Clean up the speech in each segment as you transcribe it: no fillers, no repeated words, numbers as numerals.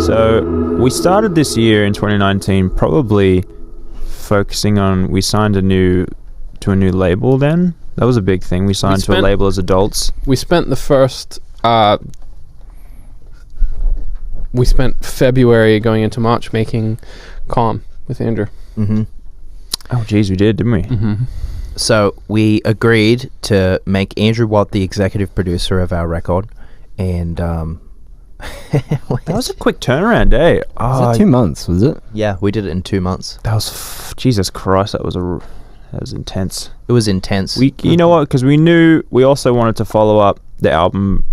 So we started this year in 2019 probably focusing on, we signed to a new label then. That was a big thing. We signed to a label as adults. We spent the first we spent February going into March making Calm with Andrew. Mm-hmm. Oh geez, we did, didn't we? Mm-hmm. So we agreed to make Andrew Watt the executive producer of our record, and that was a quick turnaround, eh? Was it 2 months, was it? yeah, we did it in 2 months. That was Jesus Christ. That was intense. It was intense. You know what? Because we knew we also wanted to follow up the album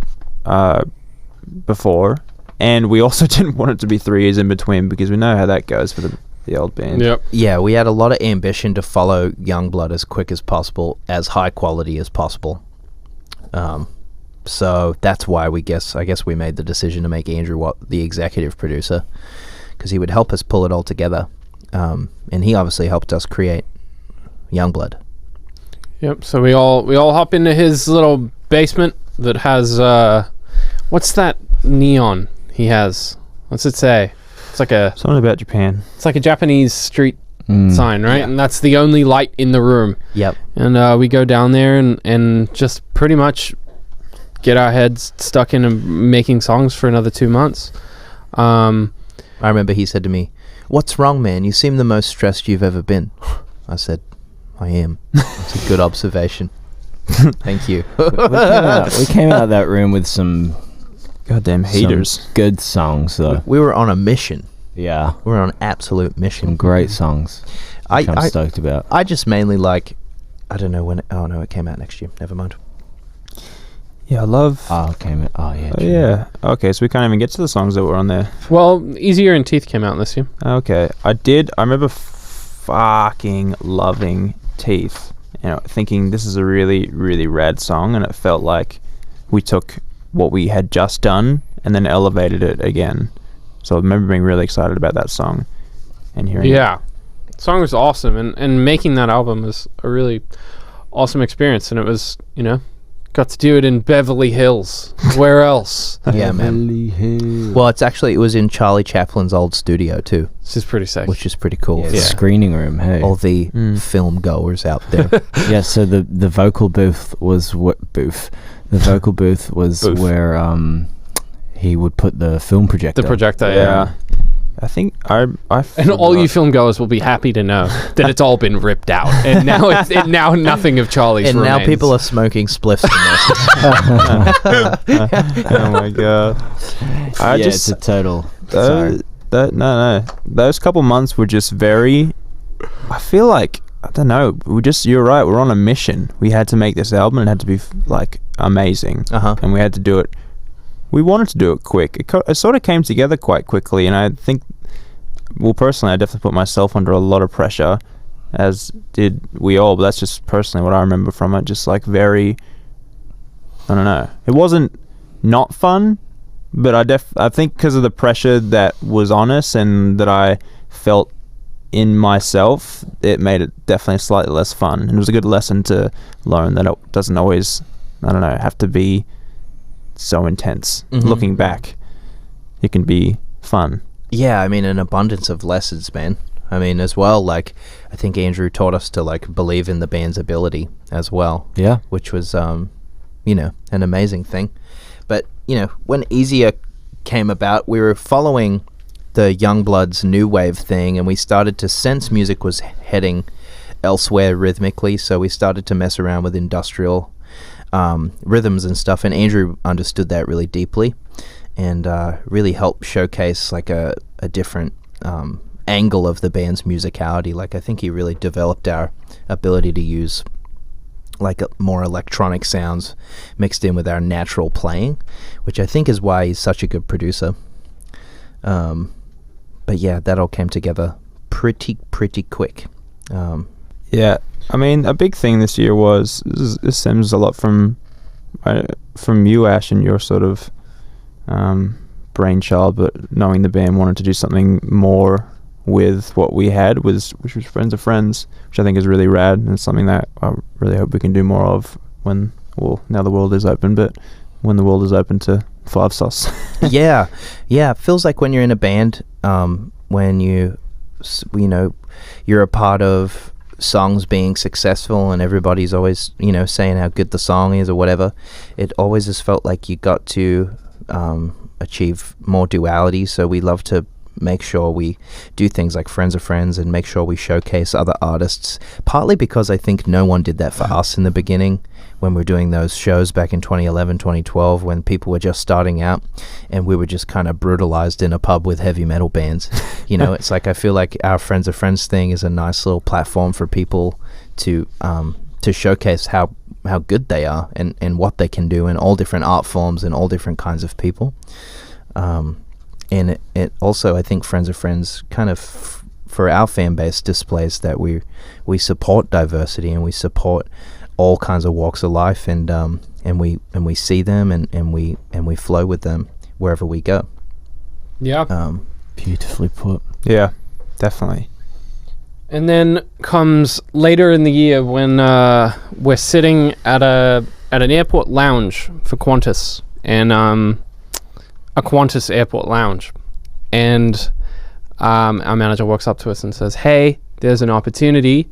before, and we also didn't want it to be 3 years in between because we know how that goes for the old band. Yep. Yeah, we had a lot of ambition to follow Youngblood as quick as possible, as high quality as possible. So that's why I guess we made the decision to make Andrew Watt the executive producer, because he would help us pull it all together. And he obviously helped us create Youngblood. Yep. So we all hop into his little basement that has what's that neon he has? What's it say? It's like something about Japan. It's like a Japanese street sign, right? Yeah. And that's the only light in the room. Yep. And we go down there and just pretty much get our heads stuck in making songs for another 2 months. I remember he said to me, "What's wrong, man? You seem the most stressed you've ever been." I said, "I am." It's a good observation. Thank you. We came out of that room with some goddamn haters. Some good songs, though. We were on a mission. Yeah. We were on an absolute mission. Some great songs, which I'm stoked about. I just mainly like, I don't know when, oh no, it came out next year. Never mind. Yeah, I love... Oh, it came out, oh yeah. Oh, yeah. Okay, so we can't even get to the songs that were on there. Well, Easier and Teeth came out this year. Okay. I remember fucking loving Teeth. You know, thinking this is a really, really rad song, and it felt like we took what we had just done and then elevated it again. So I remember being really excited about that song and hearing it. The song was awesome, and making that album was a really awesome experience, and it was, got to do it in Beverly Hills. Where else? Yeah, man. Well, it was in Charlie Chaplin's old studio too. This is pretty sick. Which is pretty cool. Yeah. Screening room, hey. All the film goers out there. Yeah, so the vocal booth was The vocal booth was where he would put the film projector. The projector, yeah. I think I and all you film goers will be happy to know that it's all been ripped out, and now now nothing of Charlie's and remains. Now people are smoking spliffs in Oh my god! It's a total. No. Those couple months were just very. I feel like I don't know. You're right. We're on a mission. We had to make this album, and it had to be amazing. And we had to do it. We wanted to do it quick. It sort of came together quite quickly, and I think, well, personally, I definitely put myself under a lot of pressure, as did we all, but that's just personally what I remember from it. Just very, I don't know. It wasn't not fun, but I think because of the pressure that was on us and that I felt in myself, it made it definitely slightly less fun. And it was a good lesson to learn that it doesn't always, I don't know, have to be so intense. Looking back, it can be fun. Yeah, I mean, an abundance of lessons, man. I mean, as well, I think Andrew taught us to believe in the band's ability as well. Yeah, which was an amazing thing. But when Easier came about, we were following the Youngbloods new wave thing, and we started to sense music was heading elsewhere rhythmically, so we started to mess around with industrial rhythms and stuff, and Andrew understood that really deeply and really helped showcase a different angle of the band's musicality. I think he really developed our ability to use more electronic sounds mixed in with our natural playing, which I think is why he's such a good producer. But yeah, that all came together pretty quick. Yeah, I mean, a big thing this year was, this stems a lot from you, Ash, and your sort of brainchild, but knowing the band wanted to do something more with what we had, which was Friends of Friends, which I think is really rad, and it's something that I really hope we can do more of now the world is open. But when the world is open to five sauce. Yeah, it feels like when you're in a band, when you're a part of songs being successful and everybody's always saying how good the song is or whatever. It always has felt like you got to achieve more duality. So we love to make sure we do things like Friends of Friends and make sure we showcase other artists, partly because I think no one did that for us in the beginning when we were doing those shows back in 2011, 2012, when people were just starting out and we were just kind of brutalized in a pub with heavy metal bands. It's like I feel like our Friends of Friends thing is a nice little platform for people to showcase how good they are and what they can do in all different art forms and all different kinds of people. And it also, I think Friends of Friends kind of for our fan base displays that we support diversity and we support all kinds of walks of life, and we see them and we flow with them wherever we go. Yeah. Beautifully put. Yeah, definitely. And then comes later in the year when we're sitting at an airport lounge for Qantas, and a Qantas airport lounge, and our manager walks up to us and says, "Hey, there's an opportunity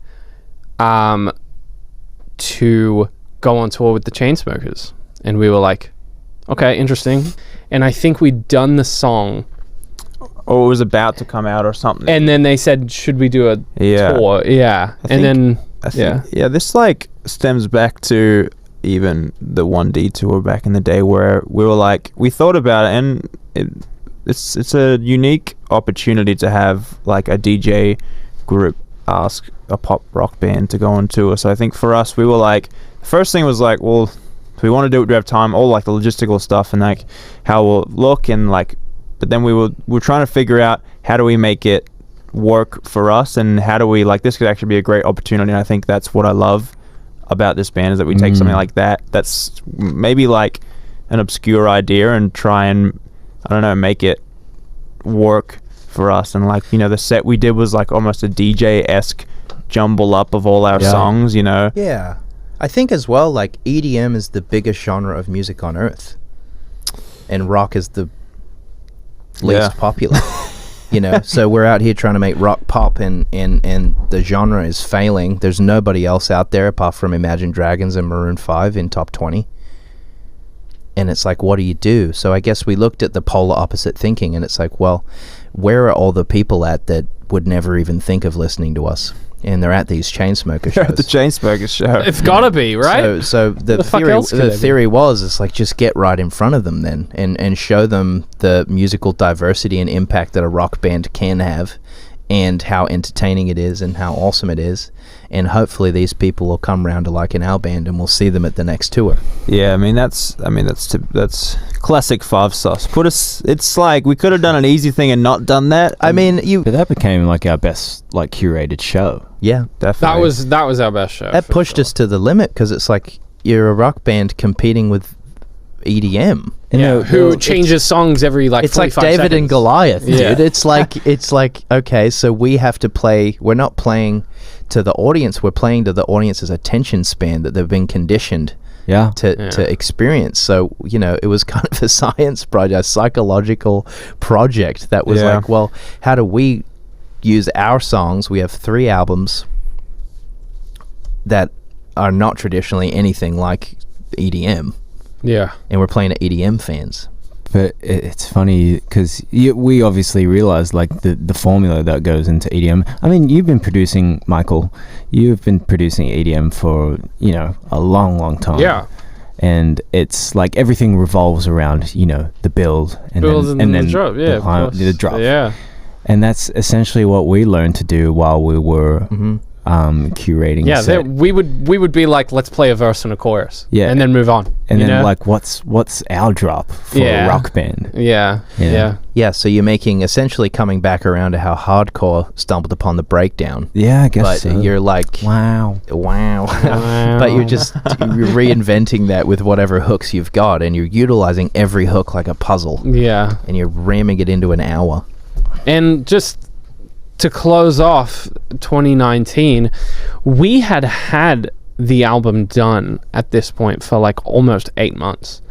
to go on tour with the Chainsmokers." And we were like, "Okay, interesting." And I think we'd done the song, or it was about to come out or something. and then they said, "Should we do a tour?" Yeah. This like stems back to even the 1D tour back in the day, where we were like, we thought about it, and it's a unique opportunity to have like a DJ group ask a pop rock band to go on tour. So I think for us, we were like, the first thing was like, well, do we want to do it? Do we have time? All like the logistical stuff and like how we'll look and like, but then we were trying to figure out how do we make it work for us, and how do we like, this could actually be a great opportunity. And I think that's what I love about this band, is that we take something like that's maybe like an obscure idea and try and, I don't know, make it work for us. And like, the set we did was like almost a DJ-esque jumble up of all our songs, Yeah. I think as well, like EDM is the biggest genre of music on earth, and rock is the least popular. So we're out here trying to make rock pop, and the genre is failing. There's nobody else out there apart from Imagine Dragons and Maroon 5 in top 20. And it's like, what do you do? So I guess we looked at the polar opposite thinking, and it's like, well, where are all the people at that would never even think of listening to us? And they're at these Chainsmokers shows. The Chainsmokers show. It's gotta be, right? So the theory was, it's like, just get right in front of them then, and show them the musical diversity and impact that a rock band can have, and how entertaining it is and how awesome it is. And hopefully these people will come round to liking our band, and we'll see them at the next tour. Yeah, that's classic Five Sauce. It's like we could have done an easy thing and not done that. But that became like our best like curated show. Yeah, definitely. That was our best show. That pushed us to the limit, because it's like you're a rock band competing with EDM. Who changes songs every like 45 it's like David seconds. and Goliath, dude. It's like okay, so we have to play. We're not playing to the audience. We're playing to the audience's attention span that they've been conditioned to experience. So it was kind of a science project, a psychological project that was like, well, how do we use our songs? We have 3 albums that are not traditionally anything like EDM. Yeah. And we're playing to EDM fans. But it's funny because we obviously realized like the formula that goes into EDM. I mean, you've been producing EDM for a long time. Yeah. And it's like everything revolves around the build and then the drop. Yeah, the drop. Yeah. And that's essentially what we learned to do while we were curating. Yeah, we would be like, let's play a verse and a chorus. Yeah, and then move on. And then like, what's our drop for a rock band? Yeah. So you're essentially coming back around to how hardcore stumbled upon the breakdown. Yeah, I guess. But you're like, wow. But you're reinventing that with whatever hooks you've got, and you're utilizing every hook like a puzzle. Yeah, and you're ramming it into an hour. And just to close off 2019, we had the album done at this point for like almost 8 months.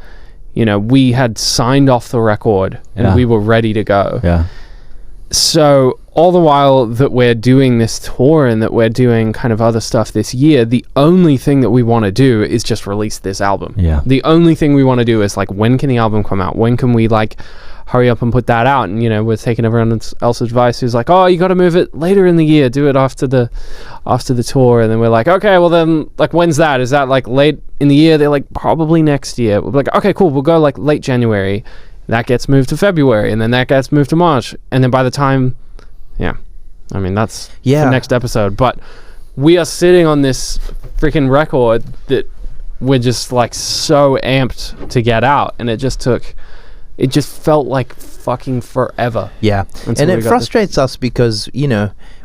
we had signed off the record and we were ready to go. Yeah. So all the while that we're doing this tour and that we're doing kind of other stuff this year, the only thing that we want to do is just release this album. Yeah. The only thing we want to do is like, when can the album come out? When can we like hurry up and put that out? And we're taking everyone else's advice who's like, oh, you got to move it later in the year, do it after the tour. And then we're like, okay, well then, like, when's that? Is that like late in the year? They're like, probably next year. We're like, okay, cool, we'll go like late January. That gets moved to February, and then that gets moved to March, and then by the time, that's the next episode. But we are sitting on this freaking record that we're just like so amped to get out, and it just felt like fucking forever. Yeah, and it frustrates us because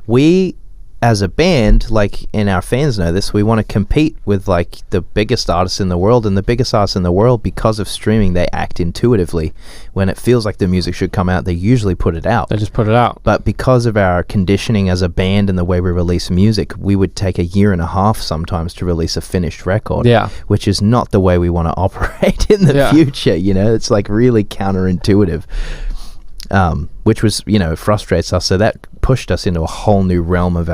we as a band, like, and our fans know this, we want to compete with like the biggest artists in the world, and the biggest artists in the world, because of streaming, they act intuitively. When it feels like the music should come out, they usually put it out. They just put it out. But because of our conditioning as a band and the way we release music, we would take a year and a half sometimes to release a finished record. Yeah. Which is not the way we want to operate in the future. It's like really counterintuitive. Which was, frustrates us. So that pushed us into a whole new realm of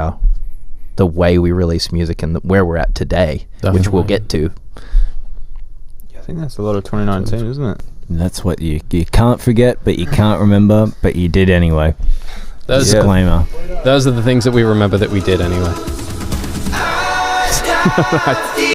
the way we release music and where we're at today, which we'll get to. I think that's a lot of 2019, isn't it? And that's what you can't forget, but you can't remember, but you did anyway. Disclaimer. Those are the things that we remember that we did anyway.